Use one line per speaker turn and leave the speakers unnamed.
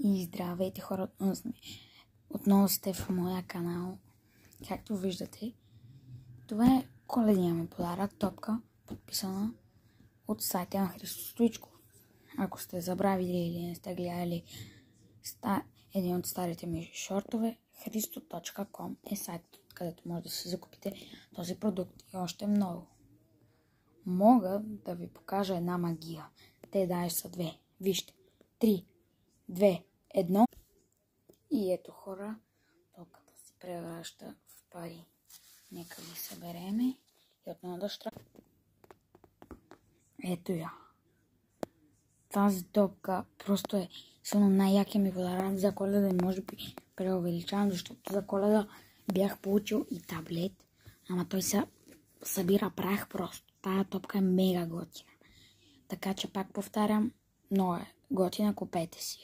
И здравейте хора, отново сте в моя канал. Както виждате, това е коледния ми подарък, топка, подписана от сайта на Христо Стоичков. Ако сте забравили или не сте гледали един от старите ми шортове, christo.com е сайт, където може да си закупите този продукт и още много. Мога да ви покажа една магия. Те даже са две. Вижте. 3, 2, 1. И ето хора, топката се превръща в пари. Нека ги събереме и отново да штра. Ето я. Тази топка просто е силно най-якия ми подарък за Коледа. Може би преувеличавам, защото за Коледа бях получил и таблет. Ама той се събира прах просто. Тая топка е мега готина. Така че пак повтарям, много е готина, купете си.